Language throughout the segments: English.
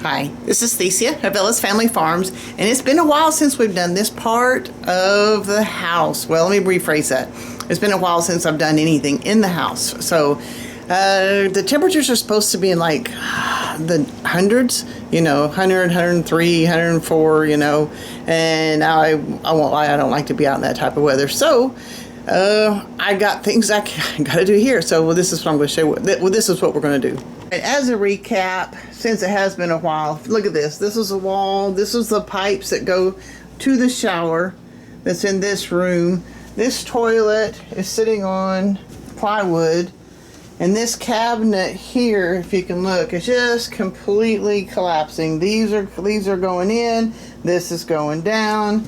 Hi, this is Thecia of Ellis Family Farms, and it's been a while since we've done this part of the house. Well, let me rephrase that. It's been a while since I've done anything in the house. So the temperatures are supposed to be in like the hundreds, 100, 103, 104, and I won't lie, I don't like to be out in that type of weather. So I got things I got to do here. So this is what I'm going to show you. This is what we're going to do. And as a recap, since it has been a while, look at this. This is a wall. This is the pipes that go to the shower that's in this room. This toilet is sitting on plywood. And this cabinet here, if you can look, is just completely collapsing. These are going in. This is going down.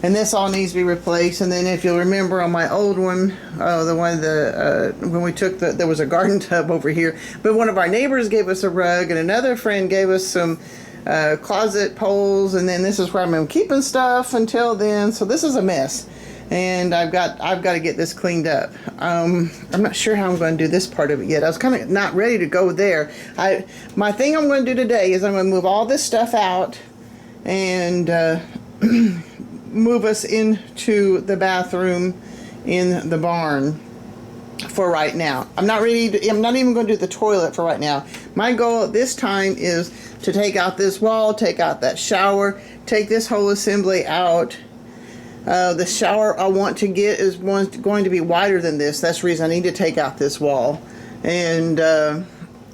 And this all needs to be replaced. And then if you'll remember on my old one, when we took there was a garden tub over here. But one of our neighbors gave us a rug, and another friend gave us some closet poles. And then this is where I'm keeping stuff until then. So this is a mess. And I've got to get this cleaned up. I'm not sure how I'm going to do this part of it yet. I was kind of not ready to go there. My thing I'm going to do today is I'm going to move all this stuff out and move us into the bathroom in the barn for right now. I'm not even going to do the toilet for right now. My goal at this time is to take out this wall, take out that shower, take this whole assembly out. The shower I want to get is going to be wider than this. That's the reason I need to take out this wall and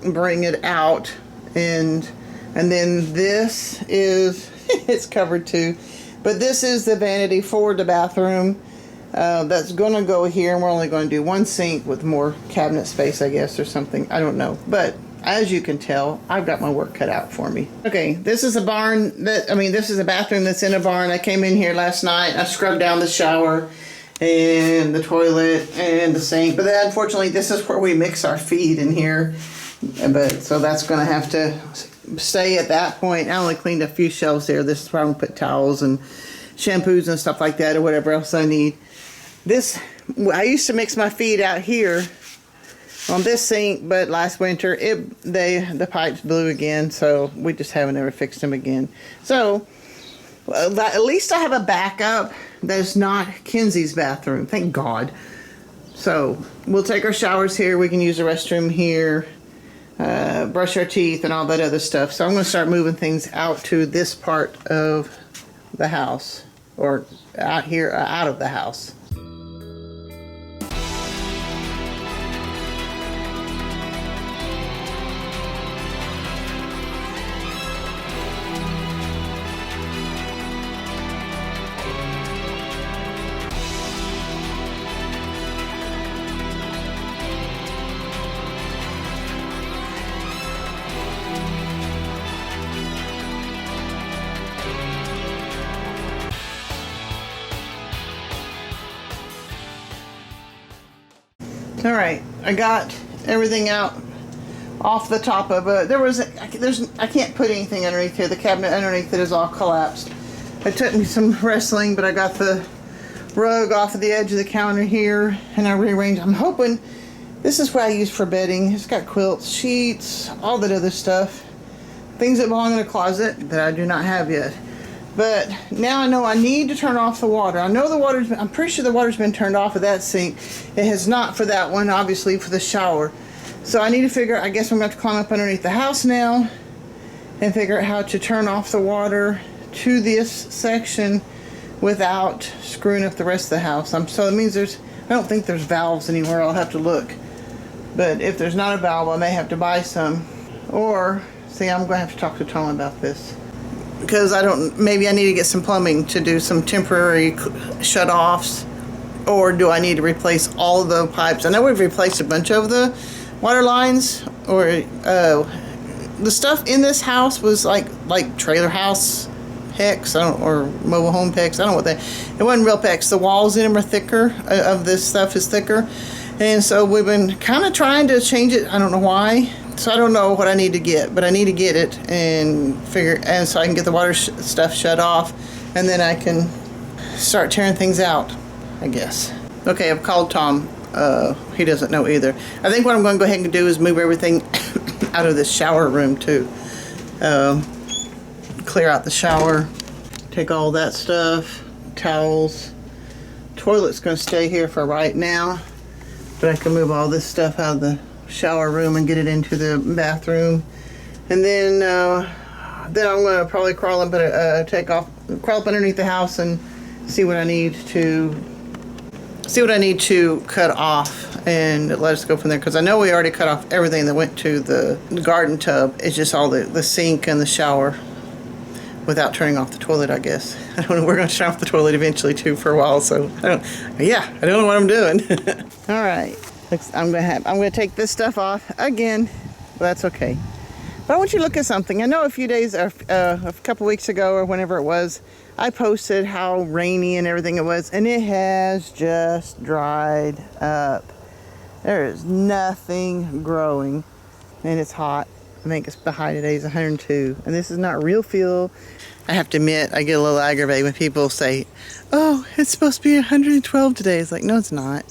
bring it out. And then this is, it's covered too. But this is the vanity for the bathroom that's going to go here. And we're only going to do one sink with more cabinet space, I guess, or something. I don't know. But as you can tell, I've got my work cut out for me. Okay, this is a barn this is a bathroom that's in a barn. I came in here last night. I scrubbed down the shower and the toilet and the sink. But then, unfortunately, this is where we mix our feed in here. So that's going to have to stay at that point. I only cleaned a few shelves there. This is where I'm going to put towels and shampoos and stuff like that, or whatever else I need. I used to mix my feed out here on this sink, but last winter the pipes blew again, so we just haven't ever fixed them again. So at least I have a backup that's not Kenzie's bathroom, thank God. So we'll take our showers here. We can use the restroom here, brush our teeth and all that other stuff. So I'm going to start moving things out to this part of the house, or out here, out of the house. All right, I got everything out off the top of it. I can't put anything underneath here. The cabinet underneath it is all collapsed. It took me some wrestling, but I got the rug off of the edge of the counter here, and I rearranged. I'm hoping this is what I use for bedding. It's got quilts, sheets, all that other stuff. Things that belong in a closet that I do not have yet. But now I know I need to turn off the water. I'm pretty sure the water's been turned off of that sink. It has not for that one, obviously, for the shower. So I need to figure, I guess I'm going to have to climb up underneath the house now and figure out how to turn off the water to this section without screwing up the rest of the house. So it means I don't think there's valves anywhere. I'll have to look. But if there's not a valve, I may have to buy some. Or, see, I'm going to have to talk to Tom about this. Because maybe I need to get some plumbing to do some temporary shut-offs, or do I need to replace all the pipes? I know we've replaced a bunch of the water lines, or the stuff in this house was like trailer house PEX, or mobile home PEX. I don't know what that. It wasn't real PEX. The walls in them are thicker. Of this stuff is thicker, and so we've been kind of trying to change it. I don't know why. So I don't know what I need to get, but I need to get it and so I can get the water stuff shut off, and then I can start tearing things out, I guess. Okay, I've called Tom. He doesn't know either. I think what I'm going to go ahead and do is move everything out of this shower room too. clear out the shower, take all that stuff, towels. Toilet's gonna stay here for right now, but I can move all this stuff out of the shower room and get it into the bathroom. And then I'm gonna probably crawl up underneath the house and see what I need to cut off, and let us go from there, because I know we already cut off everything that went to the garden tub. It's just all the sink and the shower without turning off the toilet, I guess. I don't know, we're gonna shut off the toilet eventually too for a while, so I don't know what I'm doing. All right, I'm gonna take this stuff off again, but that's okay. But I want you to look at something. I know a few days, a couple weeks ago or whenever it was, I posted how rainy and everything it was, and it has just dried up. There is nothing growing, and it's hot. I think the high today is 102, and this is not real feel. I have to admit, I get a little aggravated when people say, oh, it's supposed to be 112 today. It's like, no, it's not.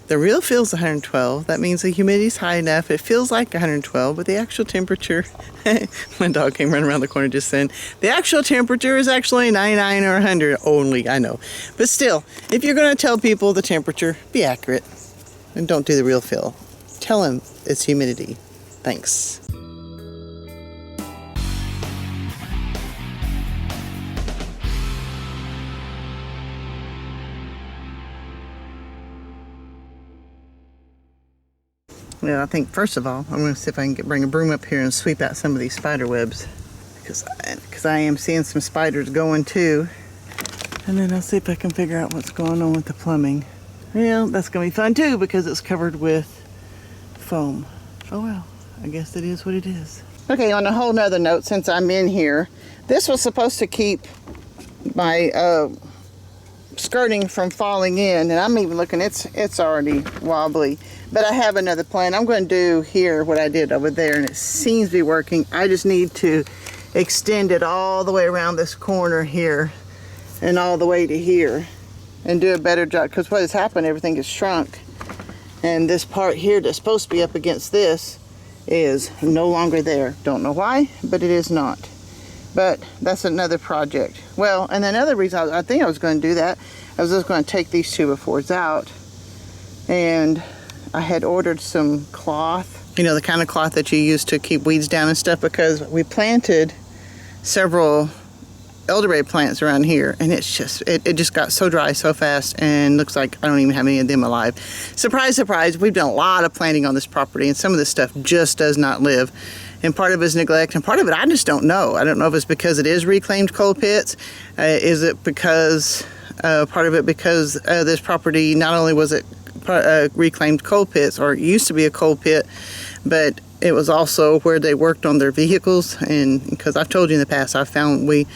The real feel's 112. That means the humidity's high enough. It feels like 112, but the actual temperature, my dog came running around the corner just then. The actual temperature is actually 99 or 100 only, I know. But still, if you're going to tell people the temperature, be accurate. And don't do the real feel. Tell them it's humidity. Thanks. Well, I think first of all, I'm going to see if I can bring a broom up here and sweep out some of these spider webs, because I am seeing some spiders going too. And then I'll see if I can figure out what's going on with the plumbing. Well, that's going to be fun too, because it's covered with foam. Oh well, I guess it is what it is. Okay, on a whole nother note, since I'm in here, this was supposed to keep my skirting from falling in, and I'm even looking, it's already wobbly. But I have another plan. I'm going to do here what I did over there, and it seems to be working. I just need to extend it all the way around this corner here and all the way to here and do a better job, because what has happened, everything is shrunk, and this part here that's supposed to be up against this is no longer there. Don't know why, but it is not. But that's another project. Well, and another reason I think I was going to do that, I was just going to take these 2x4s out, and I had ordered some cloth, you know, the kind of cloth that you use to keep weeds down and stuff, because we planted several elderberry plants around here, and it just got so dry so fast, and looks like I don't even have any of them alive. Surprise, surprise, we've done a lot of planting on this property, and some of this stuff just does not live. And part of it is neglect, and part of it I just don't know. I don't know if it's because it is reclaimed coal pits. Is it because, part of it because this property, not only was it reclaimed coal pits, or it used to be a coal pit, but it was also where they worked on their vehicles. And because I've told you in the past, I found when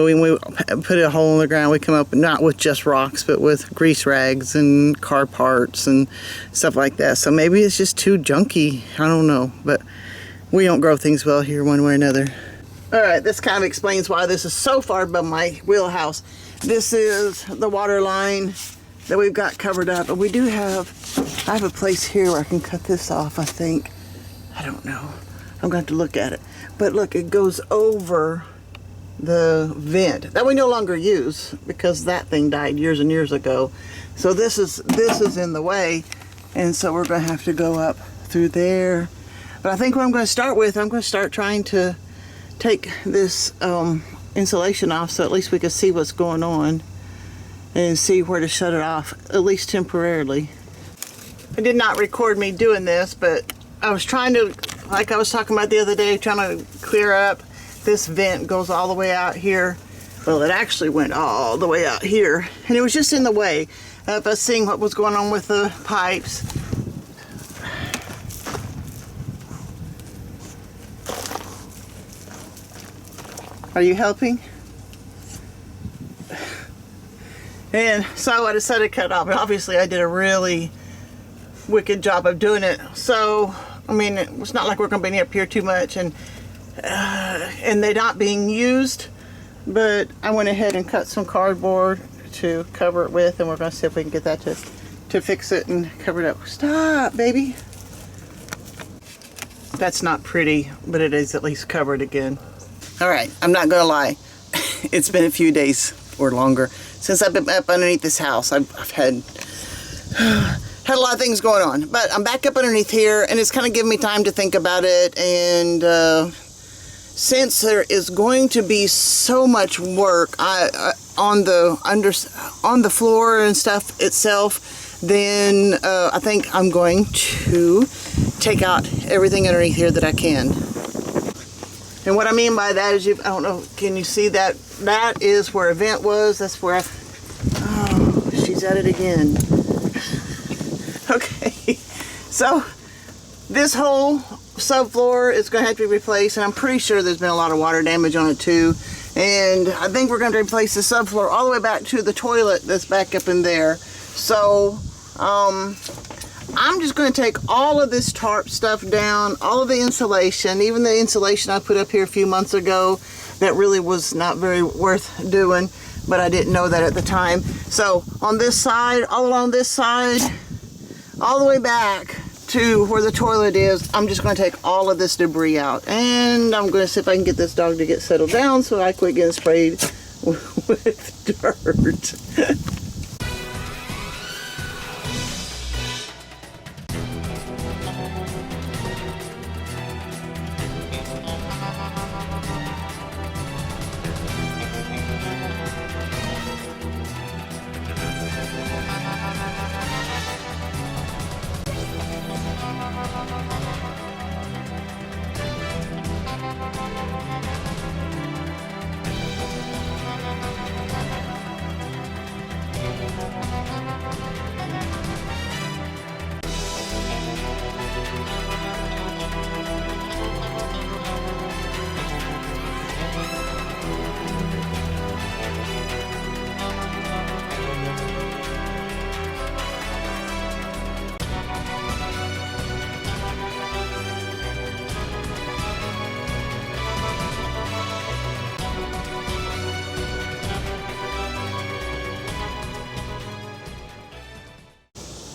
we put a hole in the ground, we come up not with just rocks, but with grease rags and car parts and stuff like that. So maybe it's just too junky. I don't know, but we don't grow things well here one way or another. All right, this kind of explains why this is so far above my wheelhouse. This is the water line that we've got covered up, but I have a place here where I can cut this off, I think. I don't know. I'm going to have to look at it. But look, it goes over the vent that we no longer use because that thing died years and years ago. So this is in the way, and so we're going to have to go up through there. But I think what I'm going to start with, I'm going to start trying to take this insulation off, so at least we can see what's going on and see where to shut it off, at least temporarily. I did not record me doing this, but I was trying to, like I was talking about the other day, trying to clear up. This vent goes all the way out here. Well, it actually went all the way out here, and it was just in the way of us seeing what was going on with the pipes. Are you helping? And so I decided to cut it off, and obviously I did a really wicked job of doing it. So, I mean, it's not like we're going to be up here too much, and they're not being used, but I went ahead and cut some cardboard to cover it with, and we're going to see if we can get that to fix it and cover it up. Stop, baby. That's not pretty, but it is at least covered again. All right, I'm not going to lie. it's been a few days or longer since I've been up underneath this house. I've had a lot of things going on, but I'm back up underneath here, and it's kind of giving me time to think about it. And since there is going to be so much work on the floor and stuff itself, then I think I'm going to take out everything underneath here that I can. And what I mean by that is, I don't know, can you see that? That is where a vent was. That's where oh, she's at it again. Okay, so this whole subfloor is going to have to be replaced, and I'm pretty sure there's been a lot of water damage on it too. And I think we're going to replace the subfloor all the way back to the toilet that's back up in there. So I'm just going to take all of this tarp stuff down, all of the insulation, even the insulation I put up here a few months ago that really was not very worth doing, but I didn't know that at the time. So on this side, all along this side, all the way back to where the toilet is, I'm just going to take all of this debris out. And I'm going to see if I can get this dog to get settled down so I quit getting sprayed with dirt.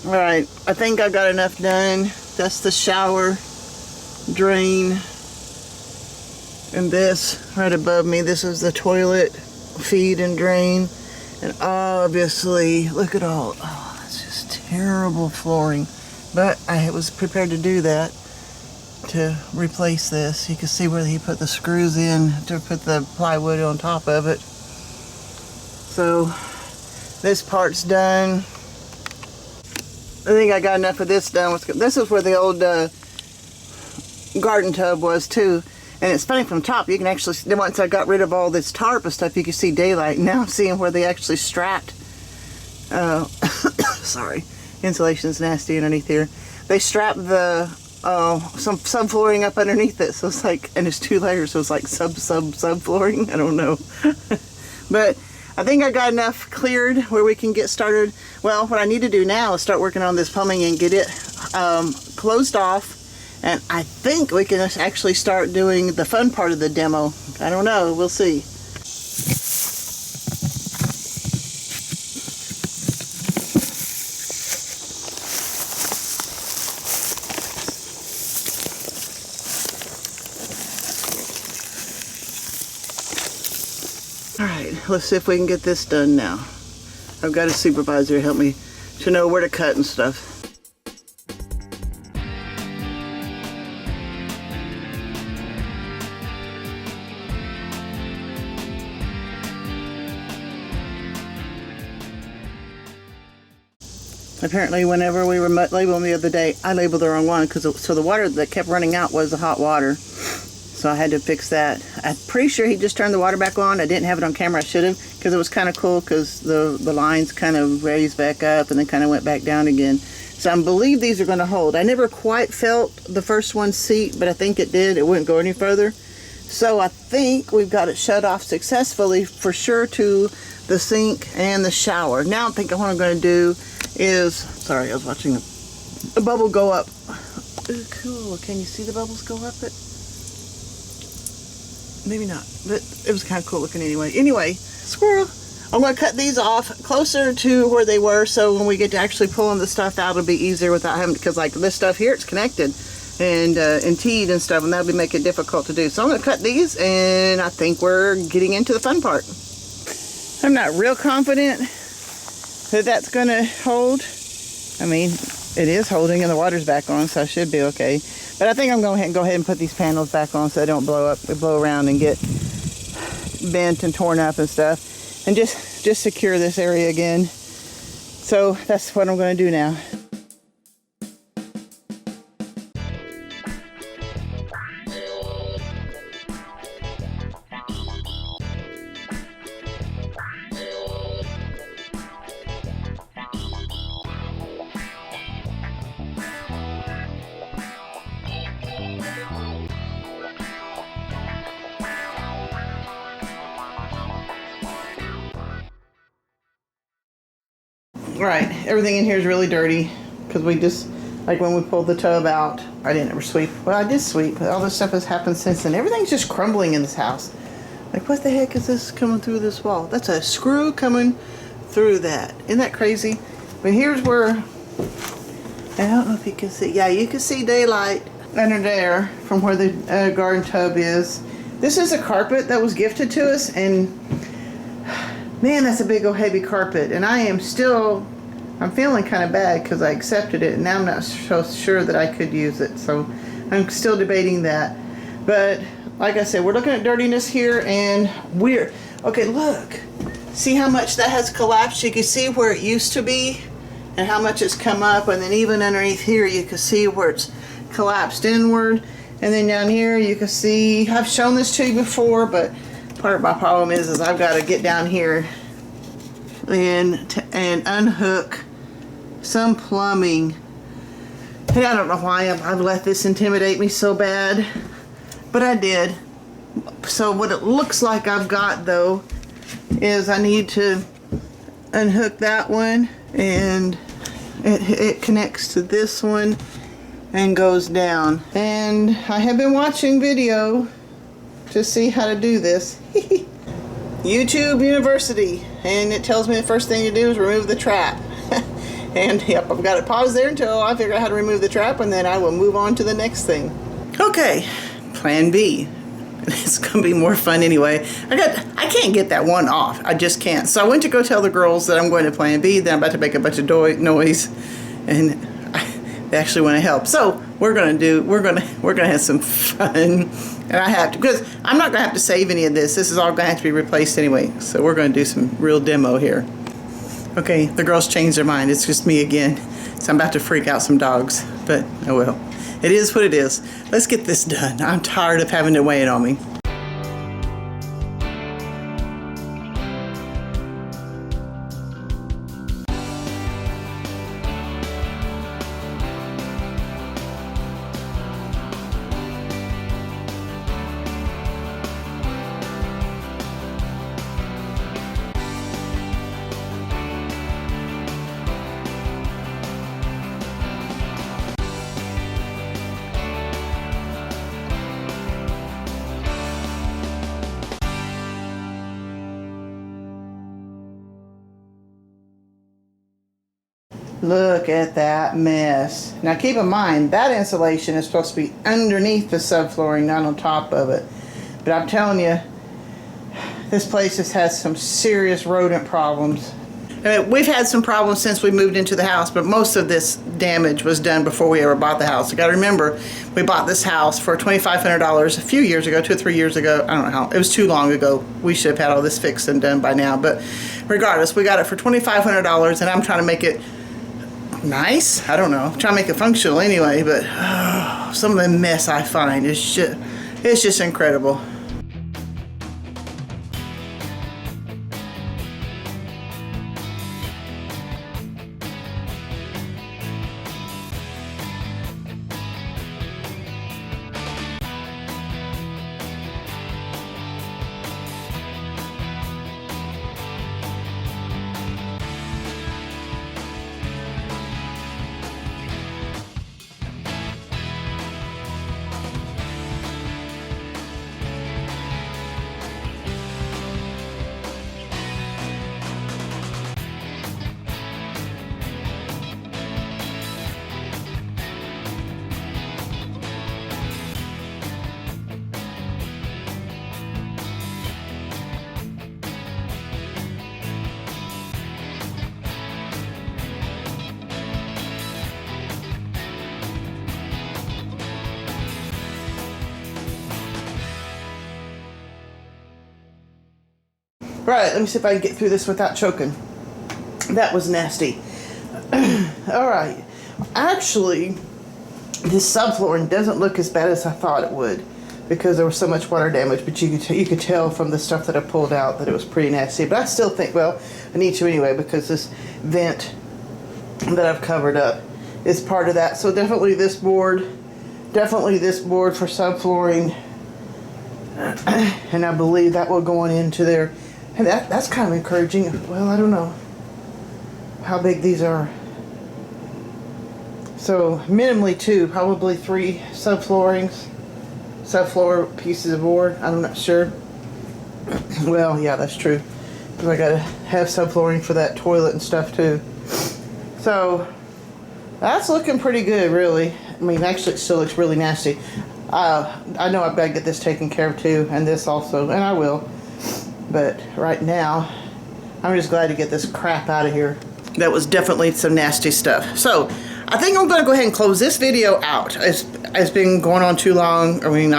Alright, I think I got enough done. That's the shower, drain, and this right above me, this is the toilet, feed and drain. And obviously, look at all, oh, that's just terrible flooring. But I was prepared to do that, to replace this. You can see where he put the screws in to put the plywood on top of it. So, this part's done. I think I got enough of this done. This is where the old garden tub was too. And it's funny, from top you can actually, once I got rid of all this tarp and stuff, you can see daylight. Now I'm seeing where they actually strapped, sorry, insulation's nasty underneath here. They strapped the, some flooring up underneath it. So it's like, and it's 2 layers, so it's like sub flooring. I don't know. But I think I got enough cleared where we can get started. Well, what I need to do now is start working on this plumbing and get it closed off. And I think we can actually start doing the fun part of the demo. I don't know, we'll see. Alright, let's see if we can get this done now. I've got a supervisor to help me to know where to cut and stuff. Apparently, whenever we were labeling the other day, I labeled the wrong one, so the water that kept running out was the hot water. So I had to fix that. I'm pretty sure he just turned the water back on. I didn't have it on camera. I should have, because it was kind of cool, because the lines kind of raised back up and then kind of went back down again. So I believe these are going to hold. I never quite felt the first one seat, but I think it did. It wouldn't go any further. So I think we've got it shut off successfully for sure to the sink and the shower. Now I think what I'm going to do is, sorry, I was watching a bubble go up. Ooh, cool. Can you see the bubbles go up it? Maybe not, but it was kind of cool looking anyway. Anyway, squirrel. I'm going to cut these off closer to where they were, so when we get to actually pulling the stuff out, it'll be easier without having, because like this stuff here, it's connected. and teed and stuff, and that would make it difficult to do. So I'm going to cut these, and I think we're getting into the fun part. I'm not real confident that that's going to hold. I mean, it is holding and the water's back on, so I should be okay. But I think I'm going to go ahead and put these panels back on so they don't blow around and get bent and torn up and stuff. And just secure this area again. So that's what I'm going to do now. Right, everything in here is really dirty because we just, like when we pulled the tub out, I didn't ever sweep. Well, I did sweep, but all this stuff has happened since then. Everything's just crumbling in this house. Like, what the heck is this coming through this wall? That's a screw coming through that. Isn't that crazy? But here's where, I don't know if you can see. Yeah, you can see daylight under there from where the garden tub is. This is a carpet that was gifted to us, and man, that's a big old heavy carpet. And I'm feeling kind of bad because I accepted it, and now I'm not so sure that I could use it. So I'm still debating that. But like I said, we're looking at dirtiness here, and okay, look. See how much that has collapsed? You can see where it used to be and how much it's come up, and then even underneath here you can see where it's collapsed inward. And then down here you can see, I've shown this to you before, but part of my problem is I've got to get down here and unhook some plumbing. And I don't know why I've let this intimidate me so bad, but I did. So what it looks like I've got though is I need to unhook that one, and it connects to this one and goes down. And I have been watching video to see how to do this. YouTube University, and it tells me the first thing to do is remove the trap. And yep, I've got it paused there until I figure out how to remove the trap, and then I will move on to the next thing. Okay, plan B. It's gonna be more fun anyway. I can't get that one off. I just can't. So I went to go tell the girls that I'm going to plan B, that I'm about to make a bunch of noise, and they actually want to help. So we're gonna have some fun, and I have to, because I'm not gonna have to save any of this. This is all gonna have to be replaced anyway. So we're gonna do some real demo here. Okay, the girls changed their mind. It's just me again. So I'm about to freak out some dogs, but oh well. It is what it is. Let's get this done. I'm tired of having to weigh it on me. Look at that mess. Now keep in mind, that insulation is supposed to be underneath the subflooring, not on top of it. But I'm telling you, this place has had some serious rodent problems. I mean, we've had some problems since we moved into the house, but most of this damage was done before we ever bought the house. You gotta remember, we bought this house for $2,500 a few years ago, 2 or 3 years ago. I don't know how, it was too long ago. We should have had all this fixed and done by now. But regardless, we got it for $2,500, and I'm trying to make it nice. I don't know. I'm trying to make it functional anyway, but some of the mess I find is it's just incredible. Right, let me see if I can get through this without choking. That was nasty. Alright. Actually, this subflooring doesn't look as bad as I thought it would because there was so much water damage, but you could tell from the stuff that I pulled out that it was pretty nasty. But I still think, well, I need to anyway because this vent that I've covered up is part of that. So definitely this board for subflooring, and I believe that will go on into there. And that's kind of encouraging. Well, I don't know how big these are. So minimally 2, probably 3 subfloor pieces of board. I'm not sure. Well, yeah, that's true. Because I gotta have subflooring for that toilet and stuff too. So that's looking pretty good, really. I mean, actually, it still looks really nasty. I know I've got to get this taken care of too, and this also, and I will. But right now, I'm just glad to get this crap out of here. That was definitely some nasty stuff. So I think I'm going to go ahead and close this video out. It's been going on too long. I mean,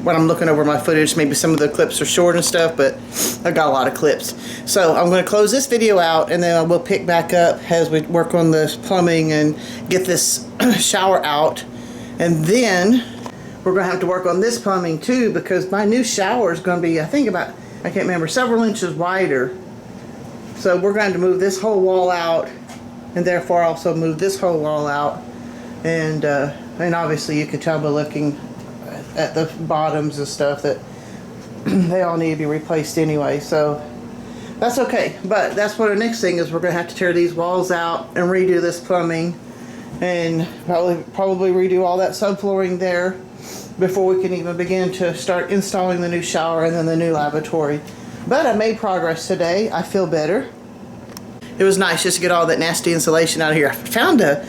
when I'm looking over my footage, maybe some of the clips are short and stuff, but I've got a lot of clips. So I'm going to close this video out, and then we'll pick back up as we work on this plumbing and get this shower out. And then we're going to have to work on this plumbing too, because my new shower is going to be, I think about, I can't remember, several inches wider. So we're going to move this whole wall out, and therefore also move this whole wall out. And obviously you can tell by looking at the bottoms and stuff that they all need to be replaced anyway. So that's okay. But that's what our next thing is. We're going to have to tear these walls out and redo this plumbing, and probably redo all that subflooring there before we can even begin to start installing the new shower and then the new lavatory. But I made progress today. I feel better. It was nice just to get all that nasty insulation out of here. I found a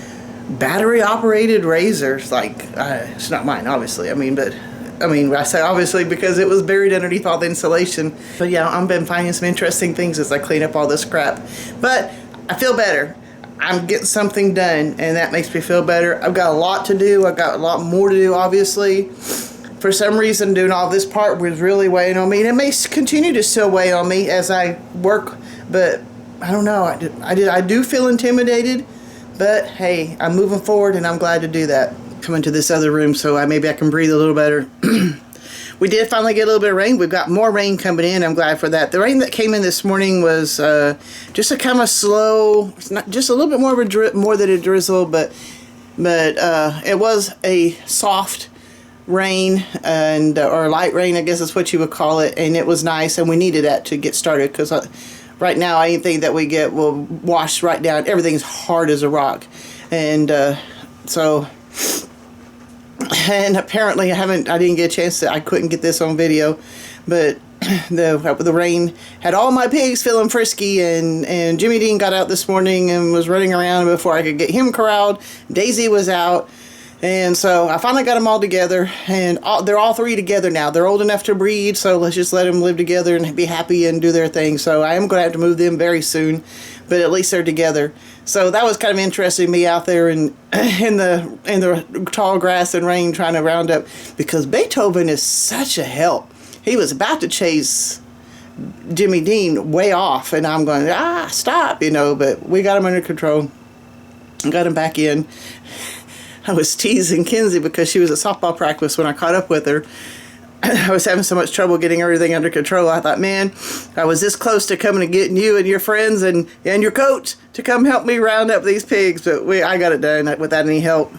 battery operated razor. It's like, it's not mine, obviously. I say obviously because it was buried underneath all the insulation. But yeah, I've been finding some interesting things as I clean up all this crap. But I feel better. I'm getting something done, and that makes me feel better. I've got a lot to do. I've got a lot more to do, obviously. For some reason, doing all this part was really weighing on me, and it may continue to still weigh on me as I work, but I don't know. I do feel intimidated, but hey, I'm moving forward, and I'm glad to do that. Come into this other room so maybe I can breathe a little better. We did finally get a little bit of rain. We've got more rain coming in. I'm glad for that. The rain that came in this morning was just a kind of slow, it's not just a little bit more of more than a drizzle, but it was a soft rain, and or light rain, I guess is what you would call it, and it was nice, and we needed that to get started, because right now anything that we get will wash right down. Everything's hard as a rock, and and apparently I didn't get a chance to, I couldn't get this on video, but the rain had all my pigs feeling frisky, and Jimmy Dean got out this morning and was running around before I could get him corralled. Daisy was out, and so I finally got them all together, and they're all 3 together now. They're old enough to breed, so let's just let them live together and be happy and do their thing. So I am going to have to move them very soon, but at least they're together. So that was kind of interesting, me out there in the tall grass and rain trying to round up, because Beethoven is such a help. He was about to chase Jimmy Dean way off, and I'm going, stop, but we got him under control and got him back in. I was teasing Kinsey because she was at softball practice when I caught up with her. I was having so much trouble getting everything under control. I thought, man, I was this close to coming and getting you and your friends and your coach to come help me round up these pigs, but I got it done without any help.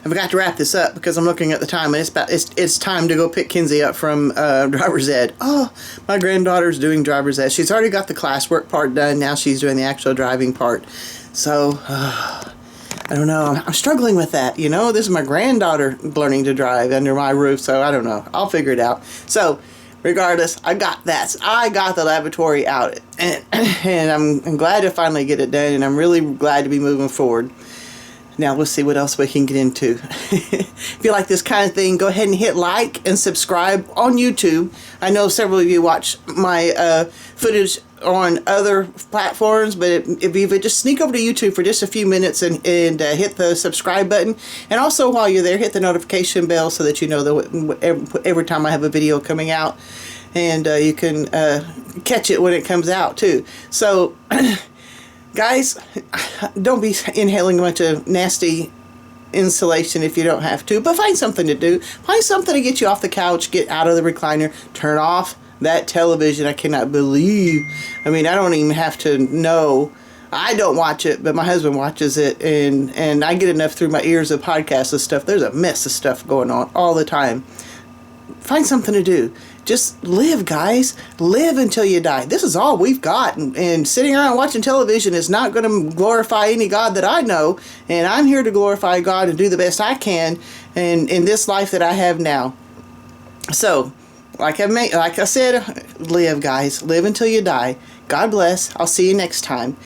I forgot to wrap this up because I'm looking at the time, and it's time to go pick Kinsey up from driver's ed. Oh, my granddaughter's doing driver's ed. She's already got the classwork part done. Now she's doing the actual driving part. So I don't know. I'm struggling with that. This is my granddaughter learning to drive under my roof, so I don't know. I'll figure it out. So regardless, I got that. I got the lavatory out, and I'm glad to finally get it done, and I'm really glad to be moving forward. Now let's see what else we can get into. If you like this kind of thing, go ahead and hit like and subscribe on YouTube. I know several of you watch my footage on other platforms, but if you just sneak over to YouTube for just a few minutes and hit the subscribe button, and also while you're there, hit the notification bell so that you know that every time I have a video coming out, and you can catch it when it comes out too. So guys, don't be inhaling a bunch of nasty insulation if you don't have to, but find something to do. Find something to get you off the couch, get out of the recliner, turn off that television. I cannot believe, I mean, I don't even have to know. I don't watch it, but my husband watches it, and I get enough through my ears of podcasts and stuff. There's a mess of stuff going on all the time. Find something to do. Just live, guys. Live until you die. This is all we've got, and sitting around watching television is not going to glorify any God that I know, and I'm here to glorify God and do the best I can in this life that I have now. So, like I said, live, guys. Live until you die. God bless. I'll see you next time.